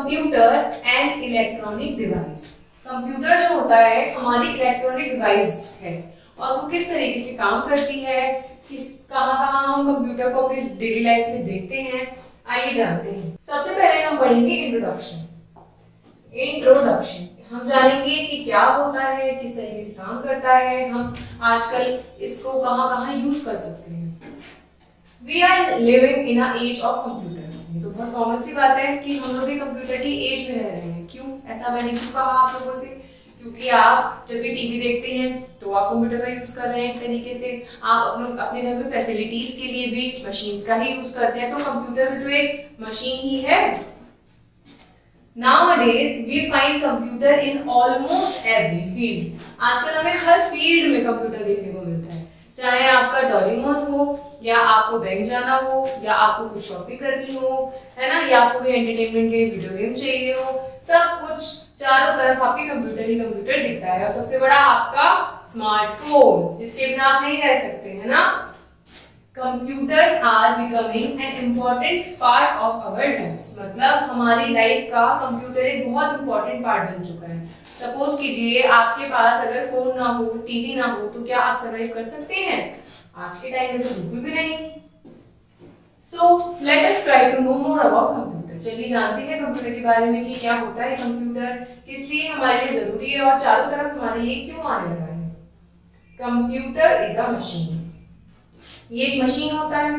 Computer and electronic device. Computer जो होता है हमारी इलेक्ट्रॉनिक डिवाइस है और वो किस तरीके से काम करती है, किस कहाँ हम कंप्यूटर को अपनी डेली लाइफ में देखते हैं, आइए जानते हैं। सबसे पहले हम पढ़ेंगे इंट्रोडक्शन। हम जानेंगे कि क्या होता है, किस तरीके से काम करता है, हम आजकल इसको कहाँ यूज कर सकते हैं। We are living in an age of computers। ये तो बहुत कॉमन सी बात है कि हम लोग भी कंप्यूटर की एज में रह रहे हैं। क्यों ऐसा मैंने क्यों कहा आप लोगों से? क्योंकि आप जब भी टीवी देखते हैं तो आप कंप्यूटर का यूज कर रहे हैं एक तरीके से। आप अपने घर में फैसिलिटीज के लिए भी मशीन्स का ही यूज करते हैं, तो कंप्यूटर भी तो एक मशीन ही है। Nowadays we find computer in almost every field। आजकल हमें हर फील्ड में कंप्यूटर देखने को मिलता है, चाहे आपका डोरेमोन हो, या आपको बैंक जाना हो, या आपको कुछ शॉपिंग करनी हो, है ना, या आपको कोई एंटरटेनमेंट के वीडियो गेम चाहिए हो, सब कुछ चारों तरफ आपके कंप्यूटर ही कंप्यूटर दिखता है। और सबसे बड़ा आपका स्मार्टफोन, जिसके बिना आप नहीं रह सकते, है ना। Computers are becoming an important part of our lifes. मतलब हमारी लाइफ का कंप्यूटर एक बहुत इंपॉर्टेंट पार्ट बन चुका है। सपोज कीजिए आपके पास अगर फोन ना हो, टीवी ना हो, तो क्या आप सर्वाइव कर सकते हैं? आज के टाइम में तो बिल्कुल भी नहीं। So let us try to know more about computer. चलिए जानते हैं कंप्यूटर के बारे में कि क्या होता है कंप्यूटर, किस लिए हमारे लिए जरूरी है और चारों तरफ हमारे लिए क्यों आने लगा है। Computer is a machine. ये एक मशीन होता है।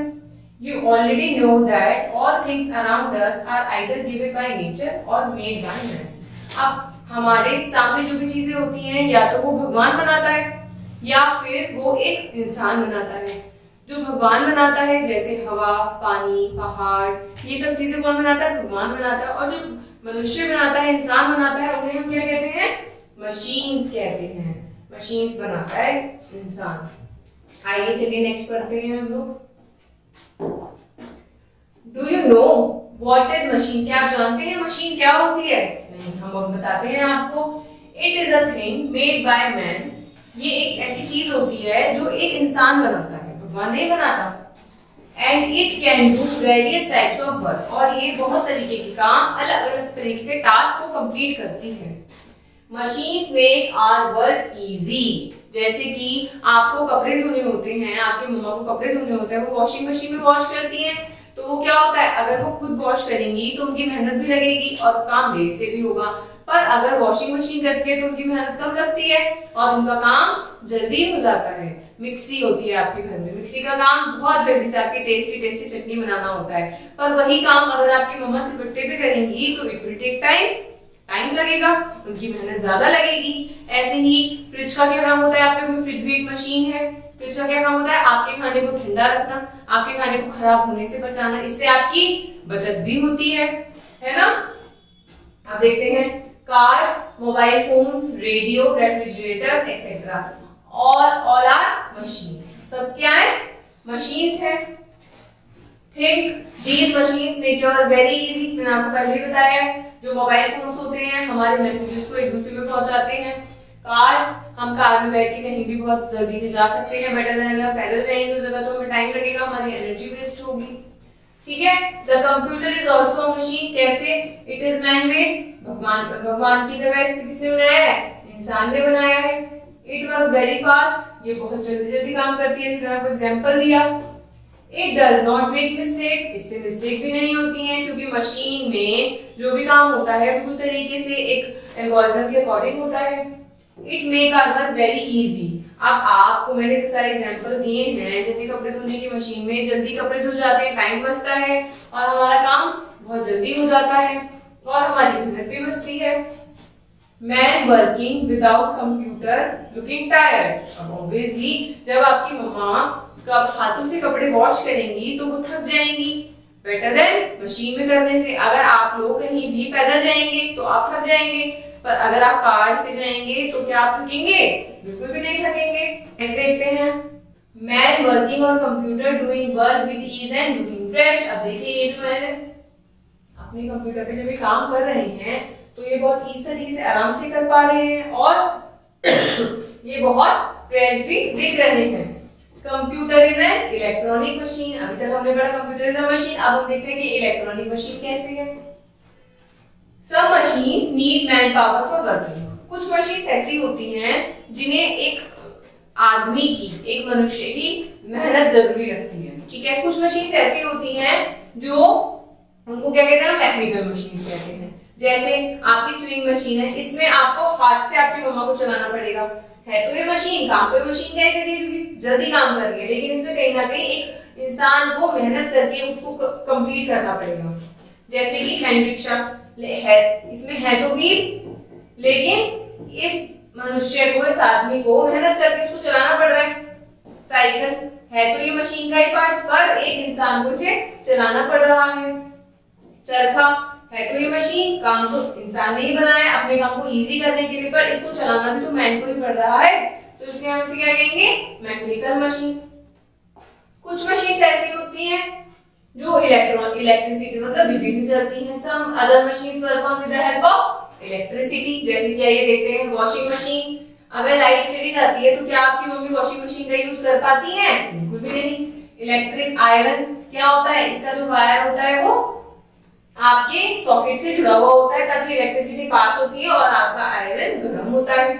You already know that all things around us are either given by nature और मेड बाय मैन। अब हमारे सामने जो भी चीजें होती हैं, या तो वो भगवान बनाता है या फिर वो एक इंसान बनाता है। जो भगवान बनाता है जैसे हवा, पानी, पहाड़, ये सब चीजें कौन बनाता है? भगवान बनाता है। और जो मनुष्य बनाता है, इंसान बनाता है, उन्हें हम क्या कहते हैं? मशीन्स कहते हैं। मशीन्स बनाता है इंसान। आइए चलिए नेक्स्ट पढ़ते हैं हम लोग। Do you know what is machine? क्या आप जानते हैं मशीन क्या होती है? नहीं, हम अब बताते हैं आपको। It is a thing made by man. ये एक ऐसी चीज होती है जो एक इंसान बनाता है, भगवान नहीं बनाता। And it can do various types of work. और ये बहुत तरीके के काम, अलग अलग तरीके के टास्क को कंप्लीट करती है। Machines make our work easy. जैसे कि आपको कपड़े धोने होते हैं, आपके मम्मा को कपड़े धोने होते हैं, वो वॉशिंग मशीन में वॉश करती हैं, तो वो क्या होता है, अगर वो खुद वॉश करेंगी तो उनकी मेहनत भी लगेगी और काम देर से भी होगा। पर अगर वॉशिंग मशीन करती है तो उनकी मेहनत कम लगती है और उनका काम जल्दी हो जाता है। मिक्सी होती है आपके घर में, मिक्सी का काम बहुत जल्दी से आपकी टेस्टी चटनी बनाना होता है। पर वही काम अगर आपकी मम्मा सिलबट्टे पे करेंगी तो इट विल टेक टाइम लगेगा, उनकी मेहनत ज्यादा लगेगी। ऐसे ही फ्रिज का क्या काम होता है? आपके फ्रिज भी एक मशीन है। फ्रिज का क्या काम होता है? आपके खाने को ठंडा रखना, आपके खाने को खराब होने से बचाना। इससे आपकी बचत भी होती है ना। अब देखते हैं cars, mobile phones, radio, refrigerators etcetera all are machines. सब क्या है? मशीन्स है। Think these machines make your very easy. मैंने आपको पहले ही बताया है, जो मोबाइल फोन्स होते हैं हमारे मैसेजेस को एक दूसरे पे पहुंचाते हैं। कार्स, हम कार में बैठ के कहीं भी बहुत जल्दी से जा सकते हैं, बेटर देन अगर पैदल जाएंगे उस जगह तो हमें टाइम लगेगा, हमारी एनर्जी वेस्ट होगी। ठीक है। The computer is also a machine. कैसे? It is man made. भगवान की जगह इसे किसने बनाया है? इंसान ने बनाया है। It works very fast. ये बहुत जल्दी काम करती है, मैंने आपको एग्जांपल दिया। It does not make mistake. इससे मिस्टेक भी नहीं होती है, क्योंकि मशीन में जो भी काम होता है बिल्कुल तरीके से एक एल्गोरिथम के अकॉर्डिंग होता है। It make our work very easy. अब आपको मैंने इतने सारे एग्जांपल दिए हैं, जैसे कपड़े धोने की मशीन में जल्दी कपड़े धुल जाते हैं, टाइम बचता है और हमारा काम बहुत जल्दी हो जाता है और हमारी मेहनत भी बचती है। Man working without computer looking tired. अब ऑब्वियसली जब आपकी मम्मा कब हाथों से कपड़े वॉश करेंगी तो वो थक जाएंगी, बेटर देन मशीन में करने से। अगर आप लोग कहीं भी पैदल जाएंगे तो आप थक जाएंगे, पर अगर आप कार से जाएंगे तो क्या आप थकेंगे? बिल्कुल भी नहीं थकेंगे। ऐसे देखते हैं, man working on computer doing work with ease and looking fresh. अब देखिए ये जो मैंने अपने कंप्यूटर पे जब भी काम कर रहे हैं तो ये बहुत इस तरीके से आराम से कर पा रहे हैं और ये बहुत फ्रेश भी दिख रहे हैं। Computer is an electronic machine. अभी तक हमने पढ़ा कंप्यूटर इज अ मशीन, अब हम देखते हैं कि इलेक्ट्रॉनिक मशीन कैसे है। Some machines need man power for working. कुछ मशीन्स ऐसी होती हैं जिन्हें एक आदमी की, एक मनुष्य की मेहनत जरूरी लगती है, ठीक है। कुछ मशीन्स ऐसी होती हैं जो उनको क्या कहते हैं, मैकेनिकल मशीन्स कहते हैं। जैसे आपकी स्विंग मशीन है, इसमें आपको हाथ से आपकी मम्मा को चलाना पड़ेगा, है तो ये मशीन, काम तो ये मशीन क्या करेगी क्योंकि जल्दी काम कर रही है, लेकिन इसमें कहीं ना कहीं एक इंसान को मेहनत करके उसको कंप्लीट करना पड़ेगा। जैसे कि हैंड रिक्शा है, इसमें है तो व्हील, लेकिन इस मनुष्य को, इस आदमी को मेहनत करके उसको चलाना पड़ रहा है। साइकिल है तो ये मशीन का ही पार्ट, पर एक इंसान को इसे चलाना पड़ रहा है। चरखा है तो ये मशीन, काम तो इंसान ने ही बनाया अपने काम को इजी करने के लिए, पर इसको चलाना भी तो मैन को ही पड़ रहा है, तो इसलिए हम इसे क्या कहेंगे, मैकेनिकल मशीन। कुछ मशीन ऐसी होती हैं जो इलेक्ट्रिसिटी मतलब बिजली से चलती हैं। Some other machines work on with the help of electricity. जैसे कि आइए देखते हैं वॉशिंग मशीन। अगर लाइट चली जाती है तो क्या आपकी मम्मी वॉशिंग मशीन का यूज कर पाती हैं? बिल्कुल भी नहीं। इलेक्ट्रिक आयरन क्या होता है, इसका जो वायर होता है वो आपके सॉकेट से जुड़ा हुआ होता है ताकि इलेक्ट्रिसिटी पास होती है और आपका आयरन गर्म होता है।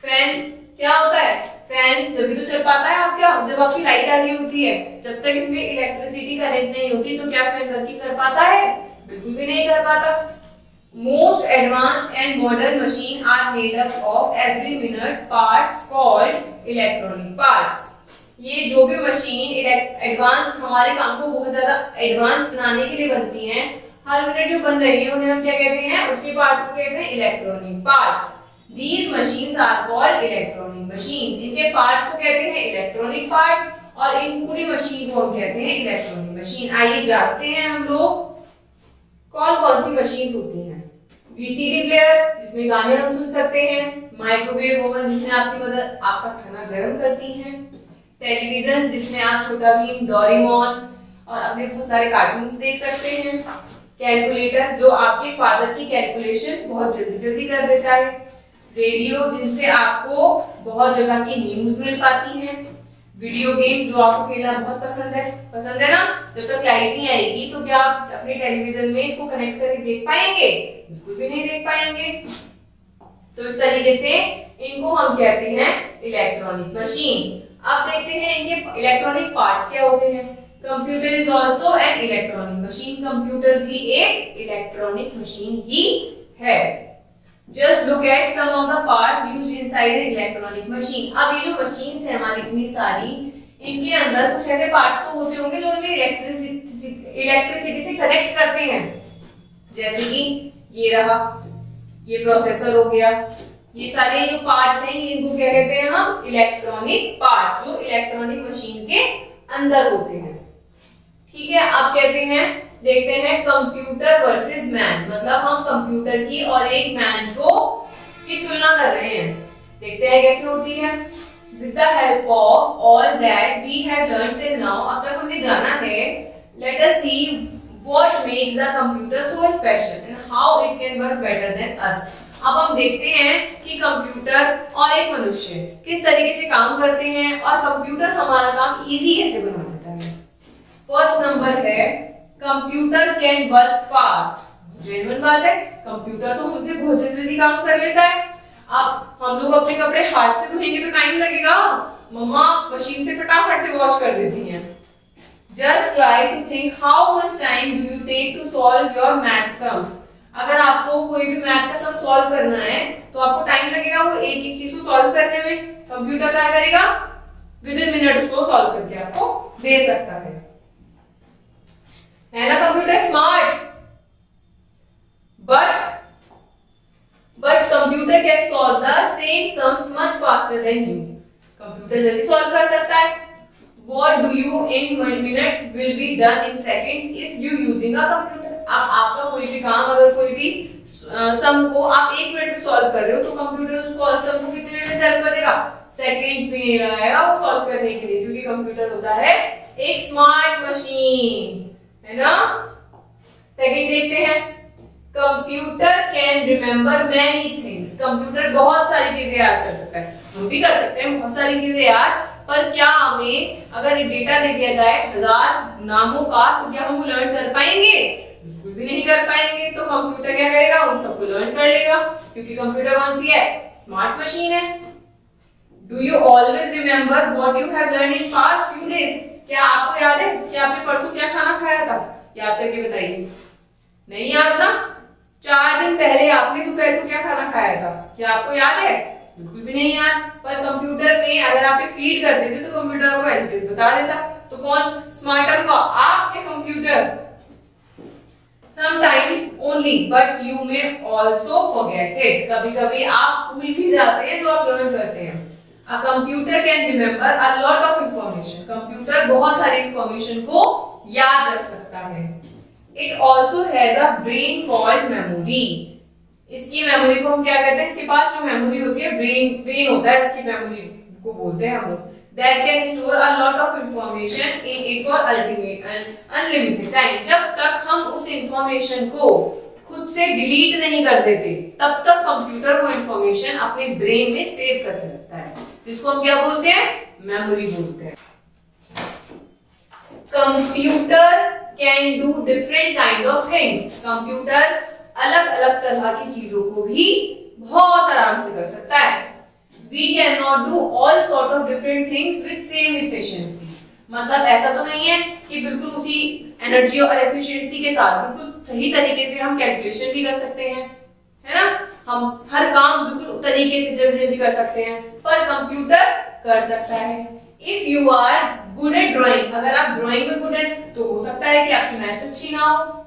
फैन क्या होता है, फैन जब भी तो चल पाता है आपका जब आपकी लाइट आ रही होती है। जब तक इसमें इलेक्ट्रिसिटी कनेक्ट नहीं होती तो क्या फैन वर्किंग कर पाता है? बिल्कुल भी नहीं कर पाता। Most advanced and modern machine are made up of every minute parts called electronic parts. ये जो भी मशीन एडवांस हमारे काम को बहुत ज्यादा एडवांस बनाने के लिए बनती हैं, हर मिनट जो बन रही है उन्हें हम क्या कहते हैं, उसके पार्ट्स को कहते हैं electronic parts. These machines are called electronic machines. इनके पार्ट्स को कहते हैं इलेक्ट्रॉनिक पार्ट और इन पूरी मशीन को हम कहते हैं इलेक्ट्रॉनिक मशीन। आइए जानते हैं हम लोग कौन कौन सी मशीन्स होती हैं। वीसीडी प्लेयर जिसमें गाने हम सुन सकते हैं, माइक्रोवेव ओवन जिसमें आपकी मदद आपका खाना गर्म करती है, टेलीविजन जिसमें आप छोटा भीम, डोरेमोन और अपने बहुत सारे कार्टून्स देख सकते हैं, कैलकुलेटर जो आपके फादर की कैलकुलेशन बहुत जल्दी जल्दी कर देता है, रेडियो जिनसे आपको बहुत जगह की न्यूज मिल पाती है, वीडियो गेम जो आपको खेलना बहुत पसंद है ना। जब तक लाइट नहीं आएगी तो क्या आप अपने टेलीविजन में इसको कनेक्ट करके देख पाएंगे? बिल्कुल भी नहीं देख पाएंगे। तो इस तरीके से इनको हम कहते हैं इलेक्ट्रॉनिक मशीन। अब देखते हैं इनके इलेक्ट्रॉनिक पार्ट्स क्या होते हैं। Computer is also an electronic machine. Computer भी एक इलेक्ट्रॉनिक मशीन ही है। Just look at some of the parts used inside an electronic machine. अब ये जो मशीन्स है हमारी इतनी सारी, इनके अंदर कुछ ऐसे पार्ट्स तो होते होंगे जो इन्हें इलेक्ट्रिसिटी से कनेक्ट करते हैं। जैसे कि ये रहा, ये प्रोसेसर हो गया, ये सारे जो पार्ट्स हैं इनको क्या कहते हैं हम, इलेक्ट्रॉनिक पार्ट्स, जो इलेक्ट्रॉनिक मशीन के अंदर होते हैं। ठीक है, अब कहते हैं देखते हैं कंप्यूटर वर्सेस मैन, मतलब हम कंप्यूटर की और एक मैन को की तुलना कर रहे हैं। देखते हैं कैसे होती है। With the help of all that we have learn till now, अब तक हमने जाना है, let us see what makes a computer so special and how it can work better than us. अब हम देखते हैं कि कंप्यूटर और एक मनुष्य किस तरीके से काम करते हैं और कंप्यूटर हमारा काम इजी कैसे बना देता है। फर्स्ट नंबर है computer can work fast. Genuine बात है, कंप्यूटर तो हमसे बहुत जल्दी काम कर लेता है। अब हम लोग अपने कपड़े हाथ से धोएंगे तो टाइम लगेगा, मम्मा मशीन से फटाफट से वॉश कर देती हैं। Just try to think how much time do you take to solve your math sums. अगर आपको कोई भी मैथ का सम सॉल्व करना है तो आपको टाइम लगेगा वो एक एक चीज को सॉल्व करने में। कंप्यूटर क्या करेगा, विद इन मिनट उसको सॉल्व करके आपको दे सकता है ना। Computer smart, but computer can solve the same sums much faster than you. Computer जल्दी सॉल्व कर सकता है। What do you in minutes will be done in seconds if you using a computer। अब आपका कोई भी काम, अगर कोई भी सम को आप एक मिनट में सॉल्व कर रहे हो तो कंप्यूटर उसको सम को कितने देर में सॉल्व कर देगा? सेकंड्स भी नहीं लगाएगा वो सॉल्व करने के लिए, क्योंकि कंप्यूटर होता है एक स्मार्ट मशीन, है ना। सेकंड देखते हैं, computer can remember many things. Computer बहुत सारी चीजें याद कर सकता है, हम भी कर सकते हैं बहुत सारी चीजें याद, पर क्या हमें अगर डेटा दे दिया जाए 1000 नामों का तो क्या हम वो लर्न कर पाएंगे? बिल्कुल भी नहीं कर पाएंगे। तो कंप्यूटर क्या करेगा, उन सबको लर्न कर लेगा, क्योंकि कंप्यूटर कौन सी है, स्मार्ट मशीन है। Do you always remember what you have learn in past few days? क्या आपको याद है कि आपने परसों क्या खाना खाया था? याद करके बताइए। नहीं याद ना? 4 दिन पहले आपने दोपहर को क्या खाना खाया था? क्या आपको याद है? बिल्कुल भी नहीं याद। पर कंप्यूटर में अगर आप फीड कर देते तो कंप्यूटर आपको एज बता देता। तो कौन स्मार्टर हुआ, आप या computer? Sometimes only, but you may also forget it. कभी-कभी आप भूल भी जाते हैं जो आप लर्न करते हैं। A computer can remember a lot of information. Computer बहुत सारी इंफॉर्मेशन को याद रख सकता है। It also has a brain called memory. इसकी मेमोरी को हम क्या करते हैं, इसके पास जो मेमोरी होती है, ब्रेन होता है, उसकी मेमोरी को बोलते हैं हम लोग। That can store a lot of information in it for ultimate and unlimited time. जब तक हम उस इंफॉर्मेशन को खुद से डिलीट नहीं कर देते, तब तक कंप्यूटर वो इंफॉर्मेशन अपने ब्रेन में सेव करके रखता है, जिसको हम क्या बोलते हैं, मेमोरी बोलते हैं। Computer can do different kind of things. Computer अलग अलग तरह की चीजों को भी बहुत आराम से कर सकता है। We cannot do all sort of different things with same efficiency. मतलब ऐसा तो नहीं है कि बिल्कुल उसी एनर्जी और एफिशिएंसी के साथ बिल्कुल सही तरीके से हम कैलकुलेशन भी कर सकते हैं, है ना? हम हर काम बिल्कुल तरीके से जल्दी कर सकते हैं, पर कंप्यूटर कर सकता है। If you are good at drawing, अगर आप ड्राइंग में गुड हैं तो हो सकता है कि आपकी मैथ्स अच्छी ना हो।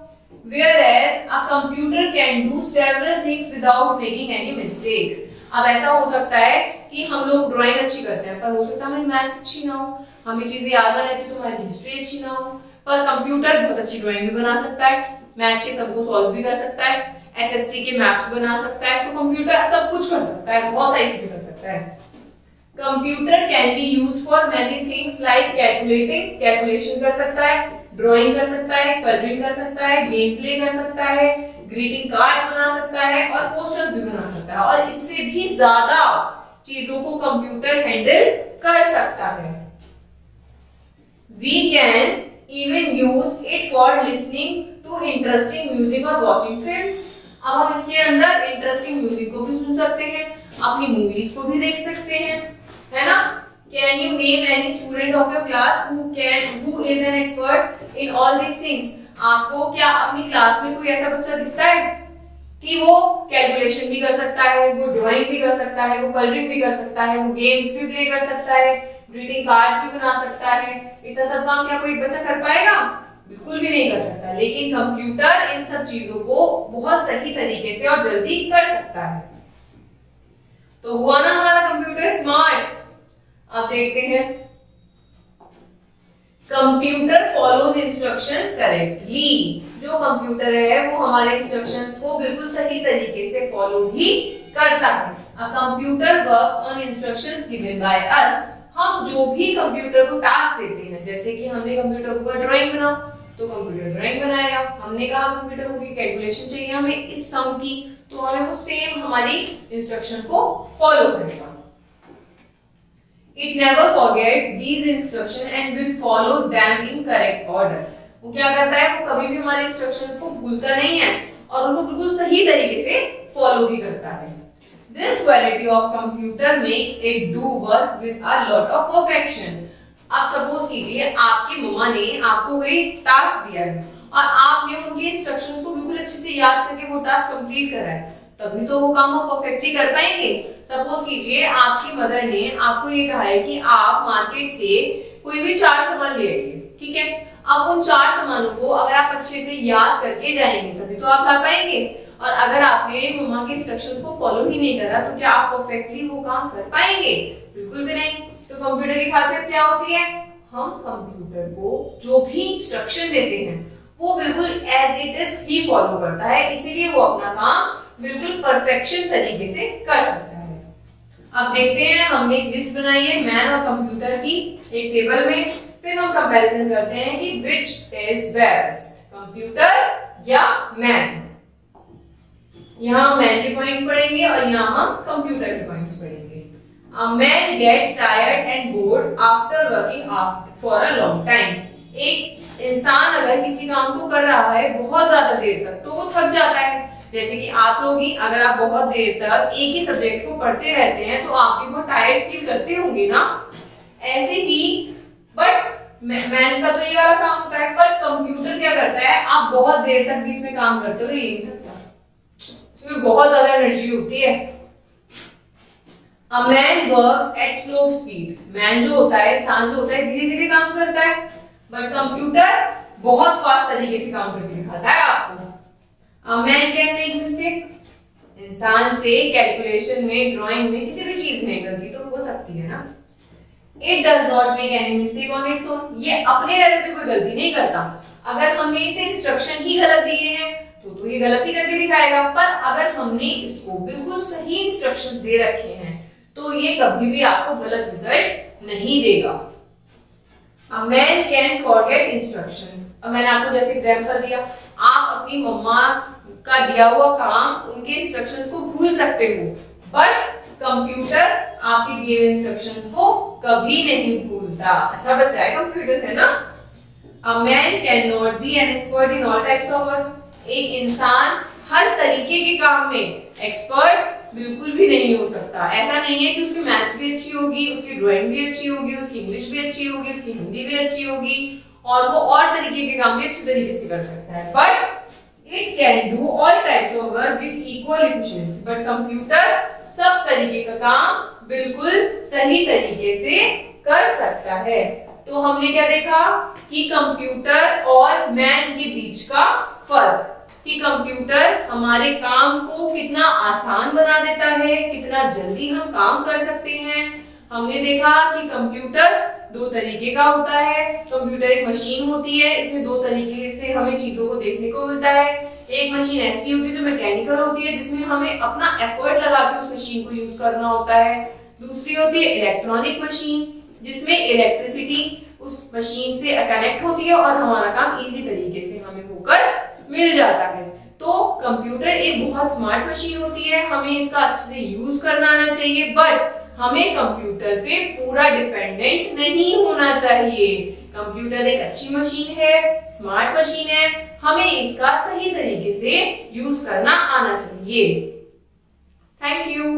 Whereas a computer can do several things without making any mistake. अब ऐसा हो सकता है कि हम लोग ड्राइंग अच्छी करते हैं, पर हो सकता है हमारी मैथ्स अच्छी ना हो, हमें चीजें याद ना रहती तो हमारी हिस्ट्री अच्छी ना हो। पर कंप्यूटर बहुत अच्छी ड्राइंग भी बना सकता है, मैथ्स के सब को सॉल्व भी कर सकता है, एसएसटी के मैप्स बना सकता है। तो कंप्यूटर सब कुछ कर सकता है, बहुत सारी चीजें कर सकता है। Computer can be used for many things like calculating, calculation कर सकता है, ड्राइंग कर सकता है, कलरिंग कर सकता है, गेम प्ले कर सकता है, ग्रीटिंग कार्ड्स बना सकता है और पोस्टर्स भी बना सकता है, और इससे भी ज्यादा चीजों को कंप्यूटर हैंडल कर सकता है। We can even use it for listening to interesting music और watching films. अब हम इसके अंदर इंटरेस्टिंग म्यूजिक को भी सुन सकते हैं, अपनी मूवीज को भी देख सकते हैं, है ना? Can you name any student of your class who is an expert in all these things? आपको क्या अपनी क्लास में कोई ऐसा बच्चा दिखता है कि वो कैलकुलेशन भी कर सकता है, वो ड्राइंग भी कर सकता है, वो कलरिंग भी कर सकता है, वो गेम्स भी प्ले कर सकता है, ग्रीटिंग कार्ड्स भी बना सकता है? इतना सब काम क्या कोई बच्चा कर पाएगा? बिल्कुल भी नहीं कर सकता। लेकिन कंप्यूटर इन सब चीजों को बहुत सही तरीके से और जल्दी कर सकता है। तो हुआ ना हमारा कंप्यूटर स्मार्ट। अब देखते हैं, कंप्यूटर फॉलोज इंस्ट्रक्शंस करेक्टली। जो कंप्यूटर है वो हमारे इंस्ट्रक्शंस को बिल्कुल सही तरीके से फॉलो भी करता है। A computer works on instructions given by us. हम जो भी कंप्यूटर को टास्क देते हैं, जैसे कि हमने कंप्यूटर को ड्राइंग बनाओ तो कंप्यूटर ड्राइंग बनाएगा, हमने कहा कंप्यूटर को कैलकुलेशन चाहिए हमें इस सम की, तो हमें वो सेम हमारी इंस्ट्रक्शन को फॉलो करेगा। It never forgets these instructions and will follow them in correct order. वो क्या करता है, वो कभी भी हमारे इंस्ट्रक्शंस को भूलता नहीं है और उनको बिल्कुल सही तरीके से फॉलो भी करता है। This quality of computer makes it do work with a lot of perfection. आप सपोज कीजिए आपकी मम्मा ने आपको कोई टास्क दिया है और आपने उनके इंस्ट्रक्शंस को बिल्कुल अच्छे से याद करके वो टास्क कंप्लीट करा है, तभी तो वो काम आप परफेक्टली कर पाएंगे। सपोज कीजिए आपकी मदर ने आपको ये कहा है कि आप मार्केट से कोई भी 4 सामान ले आइए, ठीक है? अब उन 4 सामानों को अगर आप अच्छे से याद करके जाएंगे तभी तो आप ला पाएंगे, और अगर आपने मम्मा के इंस्ट्रक्शंस को फॉलो ही नहीं करा तो क्या आप परफेक्टली वो काम कर पाएंगे? बिल्कुल भी नहीं। तो कंप्यूटर की खासियत क्या होती है? हम कंप्यूटर को जो भी इंस्ट्रक्शन देते हैं वो बिल्कुल एज इट इज ही फॉलो करता है, इसीलिए वो अपना काम बिल्कुल परफेक्शन तरीके से कर सकता है। अब देखते हैं, हमने एक लिस्ट बनाई है मैन और कंप्यूटर की एक टेबल में, फिर हम कंपैरिजन करते हैं कि विच इज बेस्ट, कंप्यूटर या मैन। यहाँ मैन के पॉइंट्स पढ़ेंगे और यहाँ हम कंप्यूटर के पॉइंट्स पढ़ेंगे। A man gets tired and bored after working for a long time. एक इंसान अगर किसी काम को कर रहा है बहुत ज्यादा देर तक तो वो थक जाता है। जैसे कि आप लोग ही अगर आप बहुत देर तक एक ही सब्जेक्ट को पढ़ते रहते हैं तो आप भी बहुत टायर्ड फील करते होंगे ना। ऐसे ही बट मैन का तो ये वाला काम होता है, पर कंप्यूटर क्या करता है, आप बहुत देर तक भी इसमें काम करते हो तो ये नहीं थकता, इसमें बहुत ज्यादा एनर्जी होती है। A man works at slow speed. Man जो होता है, इंसान जो होता है, धीरे धीरे काम करता है, बट कंप्यूटर बहुत फास्ट तरीके से काम करके दिखाता है आपको। A man can make mistake. इंसान से कैलकुलेशन में, ड्राइंग में, किसी भी चीज में गलती तो हो सकती है ना। It does not make any mistake on its own. ये अपने लेवल पे कोई गलती नहीं करता। अगर हमने इसे इंस्ट्रक्शन ही गलत दिए हैं तो ये गलती करके दिखाएगा, पर अगर हमने इसको बिल्कुल सही इंस्ट्रक्शंस दे रखे हैं तो ये कभी भी आपको गलत रिजल्ट नहीं देगा। A man can forget instructions. अब मैंने आपको जैसे एग्जांपल दिया, आप अपनी मम्मा का दिया हुआ काम, उनके इंस्ट्रक्शंस को भूल सकते हो, बट कंप्यूटर आपके दिए हुए इंस्ट्रक्शंस को कभी नहीं भूलता। अच्छा बच्चा है कंप्यूटर, है ना। A man cannot be an expert in all types of work. एक इंसान हर तरीके के काम में एक्सपर्ट बिल्कुल भी नहीं हो सकता। ऐसा नहीं है कि उसकी मैथ्स भी अच्छी होगी, उसकी ड्राइंग भी अच्छी होगी, उसकी इंग्लिश भी अच्छी होगी, उसकी हिंदी भी अच्छी होगी और वो और तरीके के काम भी अच्छे तरीके से कर सकता है, but it can do all types of work with equal efficiency. But computer सब तरीके का काम बिल्कुल सही तरीके से कर सकता है। तो हमने क्या देखा कि कंप्यूटर और मैन के बीच का फर्क, कि कंप्यूटर हमारे काम को कितना आसान बना देता है, कितना जल्दी हम काम कर सकते हैं। हमने देखा कि कंप्यूटर दो तरीके का होता है। कंप्यूटर एक मशीन होती है, इसमें दो तरीके से हमें चीजों को देखने को मिलता है। एक मशीन ऐसी होती है जो मैकेनिकल होती है, जिसमें हमें अपना एफर्ट लगा के उस मशीन को यूज करना होता है। दूसरी होती है इलेक्ट्रॉनिक मशीन, जिसमें इलेक्ट्रिसिटी उस मशीन से कनेक्ट होती है और हमारा काम इजी तरीके से हमें होकर मिल जाता है। तो कंप्यूटर एक बहुत स्मार्ट मशीन होती है, हमें इसका अच्छे से यूज करना आना चाहिए, बट हमें कंप्यूटर पे पूरा डिपेंडेंट नहीं होना चाहिए। कंप्यूटर एक अच्छी मशीन है, स्मार्ट मशीन है, हमें इसका सही तरीके से यूज करना आना चाहिए। Thank you.